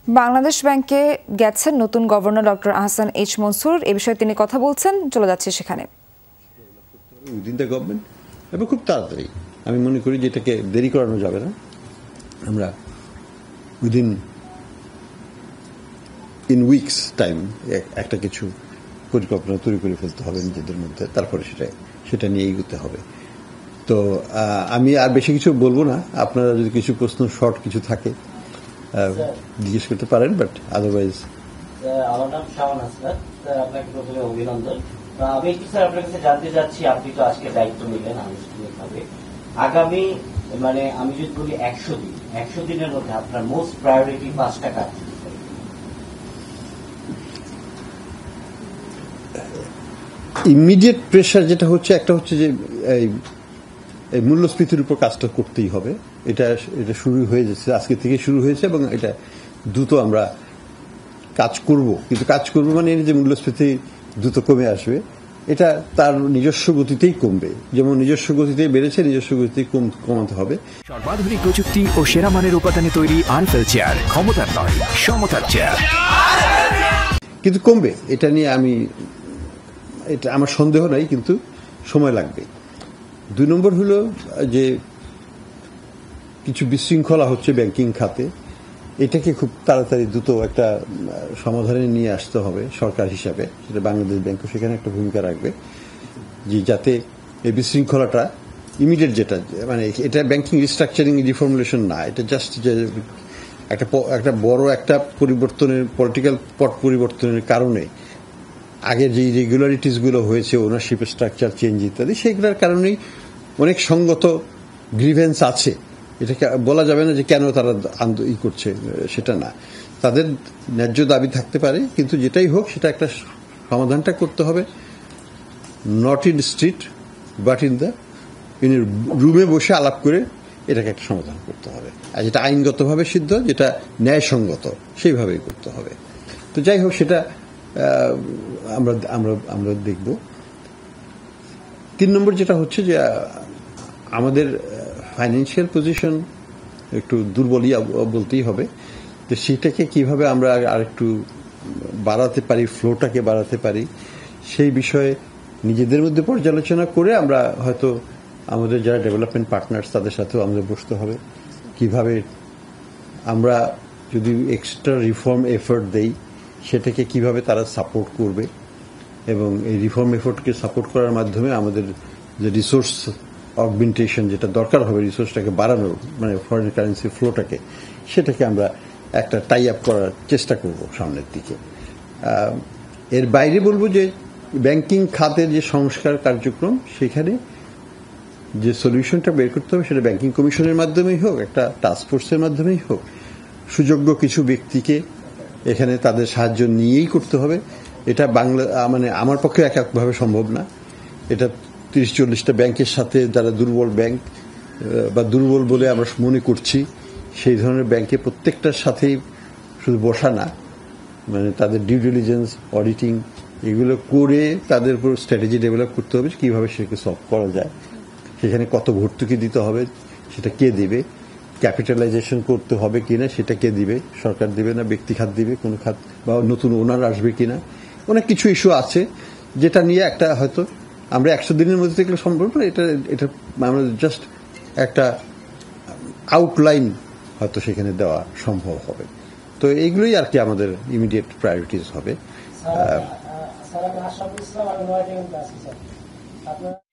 বাংলাদেশ ব্যাংকে গেছেন নতুন governor doctor Ahsan H Mansur. এ বিষয়ে তিনি কথা বলছেন, চলে যাচ্ছে সেখানে। উইদিন দ্য গভর্নমেন্ট এবং খুব তাড়াতাড়ি, আমি মনে করি যে এটাকে দেরি করানো যাবে না। আমরা উইদিন ইন উইকস টাইম একটা কিছু পরিকল্পনা তৈরি করে ফেলতে হবে নিজেদের মধ্যে, তারপরে সেটা নিয়ে এগোতে হবে। তো আমি আর বেশি কিছু বলবো না। আপনারা যদি কিছু প্রশ্ন শর্ট কিছু থাকে জিজ্ঞেস করতে পারেন, বাট আদারওয়াইজ। আমার নাম শাওন আসলাম, আপনাকে প্রথমে অভিনন্দন। আমি একটু স্যার আপনার কাছে জানতে চাচ্ছি, আপনি তো আজকে দায়িত্ব নিলেন আনুষ্ঠানিকভাবে, আগামী আমি যদি বলি 100 দিনের মধ্যে আপনার মোস্ট প্রায়োরিটি 5টা কাজ। ইমিডিয়েট প্রেশার যেটা হচ্ছে, একটা হচ্ছে যে এই মূল্যস্ফীতির উপর কাজটা করতেই হবে। এটা শুরু হয়ে যাচ্ছে, আজকে থেকে শুরু হয়েছে এবং এটা দ্রুত আমরা কাজ করব। কিন্তু কাজ করব মানে যে মূল্যস্ফীতি দ্রুত কমে আসবে, এটা তার নিজস্ব গতিতেই কমবে। যেমন নিজস্ব গতিতে বেড়েছে, নিজস্ব গতিতে কমাতে হবে। সর্বাধুনিক প্রযুক্তি ও সেরা মানের উপাদানে তৈরি আরএফএল চেয়ার, ক্ষমতার নয় সমতার চেয়ার। কিন্তু কমবে, এটা নিয়ে এটা আমার সন্দেহ নাই, কিন্তু সময় লাগবে। 2 নম্বর হলো যে কিছু বিশৃঙ্খলা হচ্ছে ব্যাংকিং খাতে, এটাকে খুব তাড়াতাড়ি দ্রুত একটা সমাধানে নিয়ে আসতে হবে সরকার হিসাবে। সেটা বাংলাদেশ ব্যাংকও সেখানে একটা ভূমিকা রাখবে, যে যাতে এই বিশৃঙ্খলাটা ইমিডিয়েট, যেটা এটা ব্যাংকিং রিস্ট্রাকচারিং রিফর্মুলেশন না, এটা জাস্ট যে একটা বড় একটা পরিবর্তনের, পলিটিক্যাল পট পরিবর্তনের কারণে আগে যে ইরেগুলারিটিসগুলো হয়েছে, ওনারশিপ স্ট্রাকচার চেঞ্জ ইত্যাদি, সেগুলোর কারণেই অনেক সঙ্গত গ্রিভেন্স আছে। এটাকে বলা যাবে না যে কেন তারা করছে, সেটা না। তাদের ন্যায্য দাবি থাকতে পারে, কিন্তু যেটাই হোক সেটা একটা সমাধানটা করতে হবে, not in street but in রুমে বসে আলাপ করে এটাকে একটা সমাধান করতে হবে। আর যেটা আইনগতভাবে সিদ্ধ, যেটা ন্যায়সঙ্গত, সেইভাবেই করতে হবে। তো যাই হোক, সেটা আমরা দেখব। 3 নম্বর যেটা হচ্ছে যে আমাদের ফাইন্যান্সিয়াল পজিশন একটু দুর্বলই বলতেই হবে। তো সেটাকে কিভাবে আমরা আরেকটু বাড়াতে পারি, ফ্লোটাকে বাড়াতে পারি, সেই বিষয়ে নিজেদের মধ্যে পর্যালোচনা করে আমরা হয়তো আমাদের যারা ডেভেলপমেন্ট পার্টনার্স তাদের সাথেও আমাদের বসতে হবে, কিভাবে আমরা যদি এক্সট্রা রিফর্ম এফোর্ট দেই সেটাকে কিভাবে তারা সাপোর্ট করবে, এবং এই রিফর্ম এফোর্টকে সাপোর্ট করার মাধ্যমে আমাদের যে রিসোর্স অগমেন্টেশন যেটা দরকার হবে, রিসোর্সটাকে বাড়ানোর, ফরেন কারেন্সি ফ্লোটাকে, সেটাকে আমরা একটা টাই আপ করার চেষ্টা করব সামনের দিকে। এর বাইরে বলবো যে ব্যাংকিং খাতের যে সংস্কার কার্যক্রম, সেখানে যে সলিউশনটা বের করতে হবে, সেটা ব্যাংকিং কমিশনের মাধ্যমেই হোক, একটা টাস্কফোর্সের মাধ্যমেই হোক, সুযোগ্য কিছু ব্যক্তিকে এখানে তাদের সাহায্য নিয়েই করতে হবে। এটা আমার পক্ষে এককভাবে সম্ভব না। এটা 30-40টা ব্যাংকের সাথে, যারা দুর্বল ব্যাংক বা দুর্বল বলে আমরা মনে করছি, সেই ধরনের ব্যাংকে প্রত্যেকটার সাথেই শুধু বসা না, তাদের ডিউ ডিলিজেন্স, অডিটিং, এগুলো করে তাদের উপর স্ট্র্যাটেজি ডেভেলপ করতে হবে কিভাবে সেটাকে সলভ করা যায়। সেখানে কত ভর্তুকি দিতে হবে, সেটা কে দিবে, ক্যাপিটালাইজেশন করতে হবে কিনা, সেটা কে দিবে, সরকার দিবে না ব্যক্তি খাত দিবে, কোন খাত, বা নতুন ওনার আসবে কিনা, অনেক কিছু ইস্যু আছে যেটা নিয়ে একটা হয়তো আমরা 100 দিনের মধ্যে দেখলে সম্ভব না। এটা আমরা জাস্ট একটা আউটলাইন হয়তো সেখানে দেওয়া সম্ভব হবে। তো এইগুলোই আর কি আমাদের ইমিডিয়েট প্রায়োরিটিস হবে।